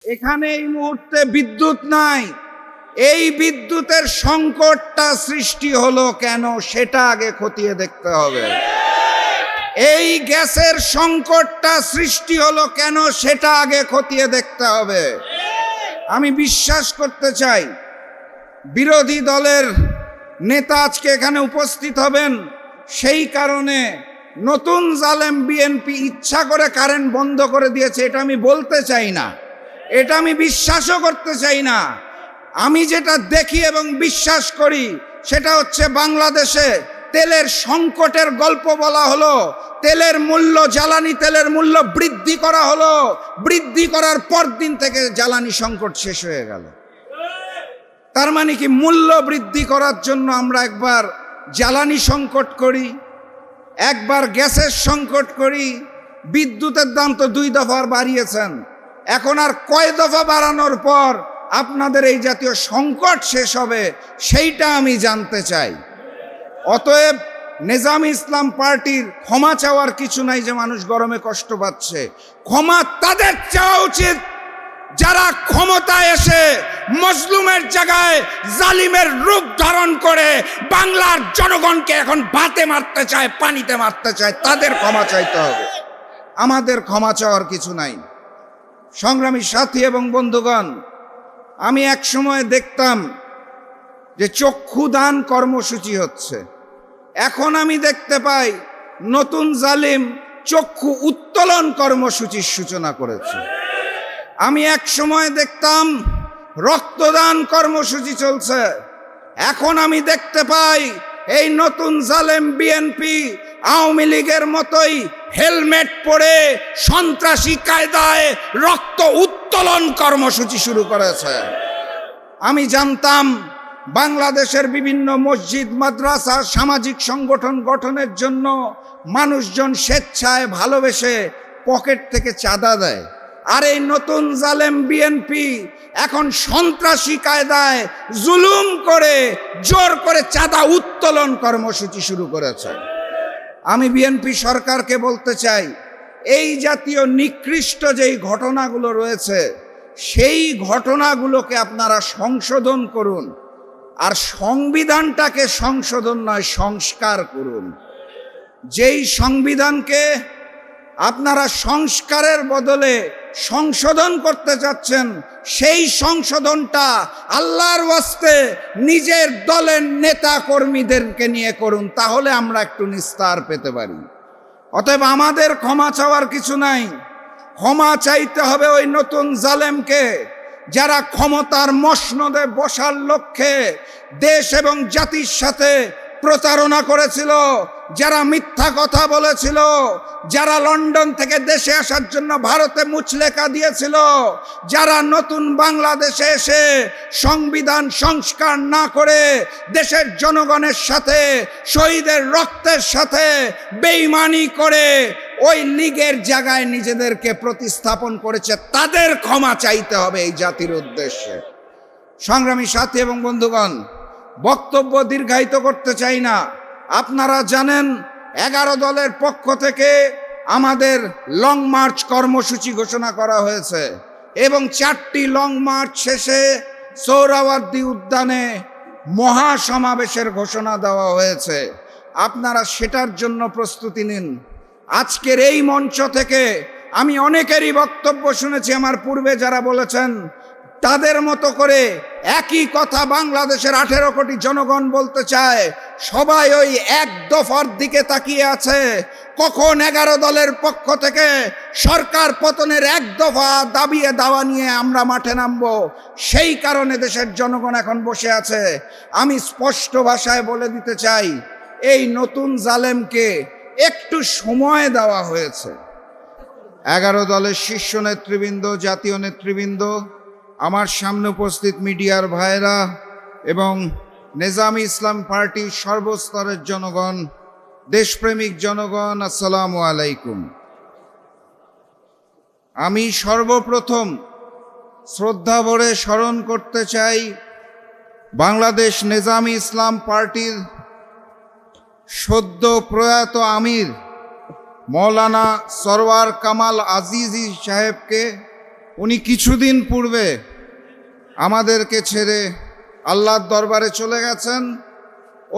এখানে এই মুহূর্তে বিদ্যুৎ নাই। এই বিদ্যুতের সংকটটা সৃষ্টি হলো কেন সেটা আগে খতিয়ে দেখতে হবে। এই গ্যাসের সংকটটা সৃষ্টি হলো কেন সেটা আগে খতিয়ে দেখতে হবে। আমি বিশ্বাস করতে চাই বিরোধী দলের নেতা আজকে এখানে উপস্থিত হবেন, সেই কারণে নতুন জালেম বিএনপি ইচ্ছা করে কারেন্ট বন্ধ করে দিয়েছে এটা আমি বলতে চাই না, এটা আমি বিশ্বাসও করতে চাই না। আমি যেটা দেখি এবং বিশ্বাস করি সেটা হচ্ছে বাংলাদেশে তেলের সংকটের গল্প বলা হলো, তেলের মূল্য, জ্বালানি তেলের মূল্য বৃদ্ধি করা হলো, বৃদ্ধি করার পর দিন থেকে জ্বালানি সংকট শেষ হয়ে গেল। তার মানে কি মূল্য বৃদ্ধি করার জন্য আমরা একবার জ্বালানি সংকট করি, একবার গ্যাসের সংকট করি। বিদ্যুতের দাম তো 2 দফা বাড়িয়েছেন, এখন আর কয় দফা বাড়ানোর পর আপনাদের এই জাতীয় সংকট শেষ হবে সেইটা আমি জানতে চাই। অতএব নেজামি ইসলাম পার্টির ক্ষমা চাওয়ার কিছু নাই যে মানুষ গরমে কষ্ট পাচ্ছে। ক্ষমা তাদের চাওয়া উচিত যারা ক্ষমতায় এসে মজলুমের জায়গায় জালিমের রূপ ধারণ করে বাংলার জনগণকে এখন ভাতে মারতে চায়, পানিতে মারতে চায়, তাদের ক্ষমা চাইতে হবে। আমাদের ক্ষমা চাওয়ার কিছু নাই। সংগ্রামী সাথী এবং বন্ধুগণ, আমি এক সময় দেখতাম যে চক্ষুদান কর্মসূচি হচ্ছে, এখন আমি দেখতে পাই নতুন জালিম চক্ষু উত্তোলন কর্মসূচির সূচনা করেছে। আমি এক সময় দেখতাম রক্তদান কর্মসূচি চলছে, এখন আমি দেখতে পাই এই নতুন জালেম বিএনপি আওয়ামী লীগের মতোই হেলমেট পরে সন্ত্রাসী কায়দায় রক্ত উত্তোলন কর্মসূচি শুরু করেছে। আমি জানতাম বাংলাদেশের বিভিন্ন মসজিদ, মাদ্রাসা, সামাজিক সংগঠন গঠনের জন্য মানুষজন স্বেচ্ছায় ভালোবেসে পকেট থেকে চাঁদা দেয়, আর এই নতুন জালেম বিএনপি এখন সন্ত্রাসী কায়দায় জুলুম করে জোর করে চাঁদা উত্তোলন কর্মসূচি শুরু করেছে। আমি বিএনপি সরকারকে বলতে চাই, এই জাতীয় নিকৃষ্ট যেই ঘটনাগুলো রয়েছে সেই ঘটনাগুলোকে আপনারা সংশোধন করুন, আর সংবিধানটাকে সংশোধন নয় সংস্কার করুন। যেই সংবিধানকে আপনারা সংস্কারের বদলে সংশোধন করতে চাচ্ছেন সেই সংশোধনটা আল্লাহর ওয়াস্তে নিজের দলের নেতা কর্মীদেরকে নিয়ে করুন, তাহলে আমরা একটু নিস্তার পেতে পারি। অতএব আমাদের ক্ষমা চাওয়ার কিছু নাই, ক্ষমা চাইতে হবে ওই নতুন জালেমকে যারা ক্ষমতার মসনদে বসার লক্ষ্যে দেশ এবং জাতির সাথে প্রতারণা করেছিল, যারা মিথ্যা কথা বলেছিল, যারা লন্ডন থেকে দেশে আসার জন্য ভারতে মুচলেকা দিয়েছিল, যারা নতুন বাংলাদেশে এসে সংবিধান সংস্কার না করে দেশের জনগণের সাথে শহীদের রক্তের সাথে বেঈমানি করে ওই লীগের জায়গায় নিজেদেরকে প্রতিস্থাপন করেছে, তাদের ক্ষমা চাইতে হবে এই জাতির উদ্দেশ্যে। সংগ্রামী সাথী এবং বন্ধুগণ, বক্তব্য দীর্ঘায়িত করতে চাই না। আপনারা জানেন 11 দলের পক্ষ থেকে আমাদের লং মার্চ কর্মসূচি ঘোষণা করা হয়েছে এবং 4টি লং মার্চ শেষে সোহরাওয়ার্দী উদ্যানে মহাসমাবেশের ঘোষণা দেওয়া হয়েছে। আপনারা সেটার জন্য প্রস্তুতি নিন। আজকের এই মঞ্চ থেকে আমি অনেকেরই বক্তব্য শুনেছি, আমার পূর্বে যারা বলেছেন তাদের মতো করে একই কথা বাংলাদেশের 18 কোটি জনগণ বলতে চায়। সবাই ওই এক দফার দিকে তাকিয়ে আছে, কখন 11 দলের পক্ষ থেকে সরকার পতনের এক দফা দাবিয়ে দাওয়া নিয়ে আমরা মাঠে নামবো। সেই কারণে দেশের জনগণ এখন বসে আছে। আমি স্পষ্ট ভাষায় বলে দিতে চাই, এই নতুন জালেমকে একটু সময় দেওয়া হয়েছে। 11 দলের শীর্ষ নেতৃবৃন্দ, জাতীয় নেতৃবৃন্দ, আমার সামনে উপস্থিত মিডিয়ার ভাইরা এবং নেজামি ইসলাম পার্টির সর্বস্তরের জনগণ, দেশপ্রেমিক জনগণ, আসসালামু আলাইকুম। আমি সর্বপ্রথম শ্রদ্ধা ভরে স্মরণ করতে চাই বাংলাদেশ নেজামি ইসলাম পার্টির সদ্য প্রয়াত আমির মৌলানা সরওয়ার কামাল আজিজি সাহেবকে উনি কিছুদিন পূর্বে আমাদেরকে ছেড়ে আল্লাহর দরবারে চলে গেছেন।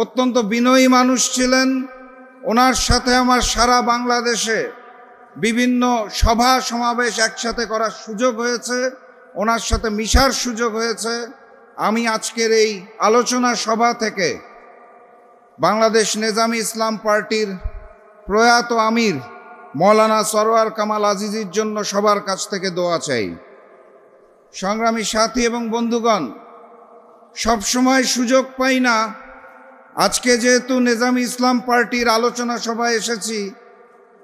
অত্যন্ত বিনয়ী মানুষ ছিলেন। ওনার সাথে আমার সারা বাংলাদেশে বিভিন্ন সভা সমাবেশ একসাথে করার সুযোগ হয়েছে, ওনার সাথে মিশার সুযোগ হয়েছে। আমি আজকের এই আলোচনা সভা থেকে বাংলাদেশ নেজামি ইসলাম পার্টির প্রয়াত আমির মৌলানা সরওয়ার কামাল আজিজির জন্য সবার কাছ থেকে দোয়া চাই। সংগ্রামী সাথী এবং বন্ধুগণ, সবসময় সুযোগ পাই না। আজকে যেহেতু নেজামি ইসলাম পার্টির আলোচনা সভায় এসেছি,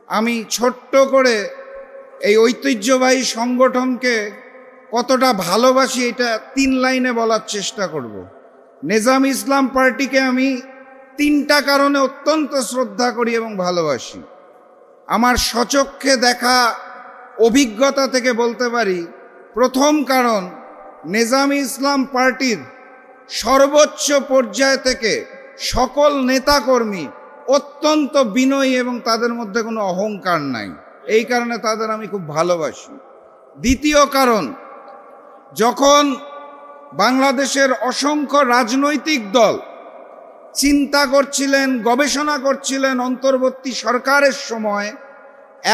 আমি ছোট্ট করে এই ঐতিহ্যবাহী সংগঠনকে কতটা ভালোবাসি এটা 3 লাইনে বলার চেষ্টা করব। নেজামি ইসলাম পার্টিকে আমি 3টা কারণে অত্যন্ত শ্রদ্ধা করি এবং ভালোবাসি। আমার স্বচক্ষে দেখা অভিজ্ঞতা থেকে বলতে পারি, প্রথম কারণ, নেজামি ইসলাম পার্টির সর্বোচ্চ পর্যায় থেকে সকল নেতাকর্মী অত্যন্ত বিনয়ী এবং তাদের মধ্যে কোনো অহংকার নাই। এই কারণে তাদের আমি খুব ভালোবাসি। দ্বিতীয় কারণ, যখন বাংলাদেশের অসংখ্য রাজনৈতিক দল চিন্তা করছিলেন, গবেষণা করছিলেন অন্তর্বর্তী সরকারের সময়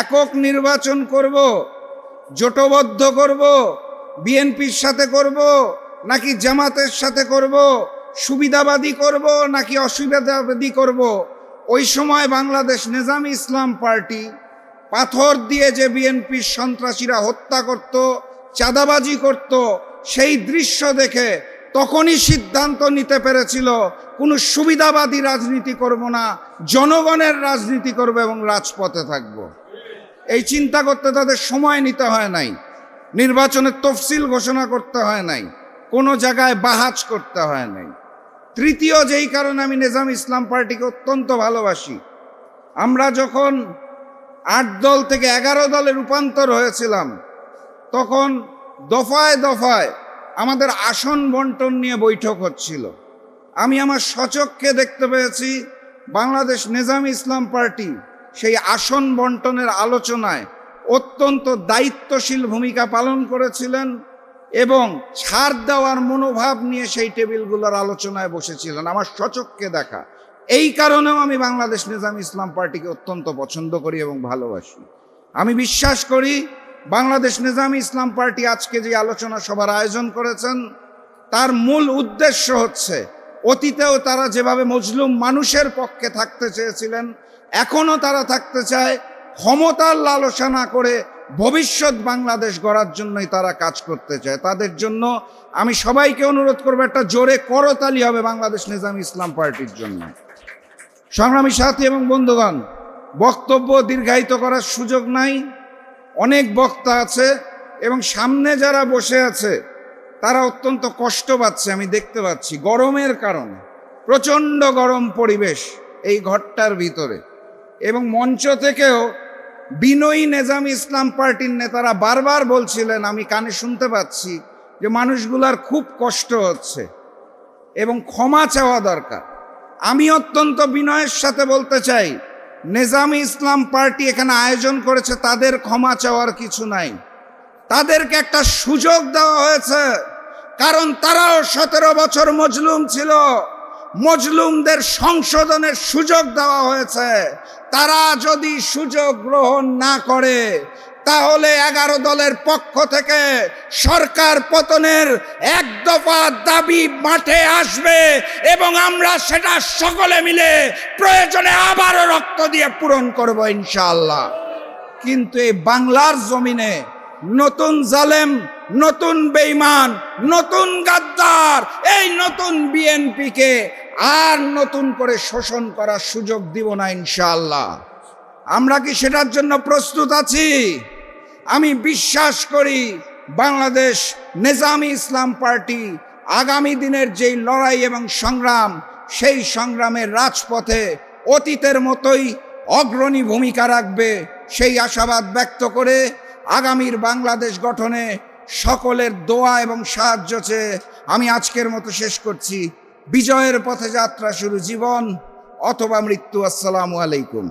একক নির্বাচন করব, জোটবদ্ধ করব, বিএনপির সাথে করব নাকি জামাতের সাথে করব, সুবিধাবাদী করব নাকি অসুবিধাবাদী করব, ওই সময় বাংলাদেশ নেজামি ইসলাম পার্টি পাথর দিয়ে যে বিএনপির সন্ত্রাসীরা হত্যা করত, চাঁদাবাজি করত, সেই দৃশ্য দেখে তখনই সিদ্ধান্ত নিতে পেরেছিল কোনো সুবিধাবাদী রাজনীতি করব না, জনগণের রাজনীতি করব এবং রাজপথে থাকব। এই চিন্তা করতে তাদের সময় নিতে হয় নাই, নির্বাচনের তফসিল ঘোষণা করতে হয় নাই, কোনো জায়গায় বাহাজ করতে হয় নাই। তৃতীয় যেই কারণে আমি নেজামি ইসলাম পার্টিকে অত্যন্ত ভালোবাসি, আমরা যখন 8 দল থেকে 11 দলে রূপান্তর হয়েছিলাম, তখন দফায় দফায় আমাদের আসন বন্টন নিয়ে বৈঠক হচ্ছিল। আমি আমার স্বচক্ষে দেখতে পেয়েছি বাংলাদেশ নেজামি ইসলাম পার্টি সেই আসন বন্টনের আলোচনায় অত্যন্ত দায়িত্বশীল ভূমিকা পালন করেছিলেন এবং ছাড় দেওয়ার মনোভাব নিয়ে সেই টেবিলগুলোর আলোচনায় বসেছিলেন, আমার স্বচক্ষে দেখা। এই কারণেও আমি বাংলাদেশ নেজামি ইসলাম পার্টিকে অত্যন্ত পছন্দ করি এবং ভালোবাসি। আমি বিশ্বাস করি বাংলাদেশ নেজামি ইসলাম পার্টি আজকে যে আলোচনা সভার আয়োজন করেছেন, তার মূল উদ্দেশ্য হচ্ছে, অতীতেও তারা যেভাবে মজলুম মানুষের পক্ষে থাকতে চেয়েছিলেন, এখনও তারা থাকতে চায়, ক্ষমতার লালসা না করে ভবিষ্যৎ বাংলাদেশ গড়ার জন্যই তারা কাজ করতে চায়। তাদের জন্য আমি সবাইকে অনুরোধ করবো, একটা জোরে করতালি হবে বাংলাদেশ নেজামি ইসলাম পার্টির জন্য। সংগ্রামী সাথী এবং বন্ধুগণ, বক্তব্য দীর্ঘায়িত করার সুযোগ নাই, অনেক বক্তা আছে এবং সামনে যারা বসে আছে তারা অত্যন্ত কষ্ট পাচ্ছে, আমি দেখতে পাচ্ছি গরমের কারণে। প্রচণ্ড গরম পরিবেশ এই ঘরটার ভিতরে, এবং মঞ্চ থেকেও বিনয়ী নেজামি ইসলাম পার্টির নেতারা বারবার বলছিলেন, আমি কানে শুনতে পাচ্ছি, যে মানুষগুলার খুব কষ্ট হচ্ছে এবং ক্ষমা চাওয়া দরকার। আমি অত্যন্ত বিনয়ের সাথে বলতে চাই, নেজামি ইসলাম পার্টি এখানে আয়োজন করেছে, তাদের ক্ষমা চাওয়ার কিছু নাই। তাদেরকে একটা সুযোগ দেওয়া হয়েছে, কারণ তারাও 17 বছর মজলুম ছিল। মজলুমদের সংশোধনের সুযোগ দেওয়া হয়েছে। তারা যদি সুযোগ গ্রহণ না করে, তাহলে 11 দলের পক্ষ থেকে সরকার পতনের 1 দফা দাবি মাঠে আসবে এবং আমরা সেটা সকলে মিলে প্রয়োজনে আবারও রক্ত দিয়ে পূরণ করব ইনশাআল্লাহ। কিন্তু এই বাংলার জমিনে নতুন জালেম, নতুন বেঈমান, নতুন গাদ্দার, এই নতুন বিএনপিকে আর নতুন করে শোষণ করার সুযোগ দিব না ইনশাআল্লাহ। আমরা কি সেটার জন্য প্রস্তুত আছি? আমি বিশ্বাস করি বাংলাদেশ নেজামি ইসলাম পার্টি আগামী দিনের যেই লড়াই এবং সংগ্রাম, সেই সংগ্রামের রাজপথে অতীতের মতোই অগ্রণী ভূমিকা রাখবে, সেই আশাবাদ ব্যক্ত করে আগামীর বাংলাদেশ গঠনে সকলের দোয়া এবং সাহায্য চেয়ে আমি আজকের মতো শেষ করছি। বিজয়ের পথে যাত্রা শুরু, জীবন অথবা মৃত্যু। আসসালামু আলাইকুম।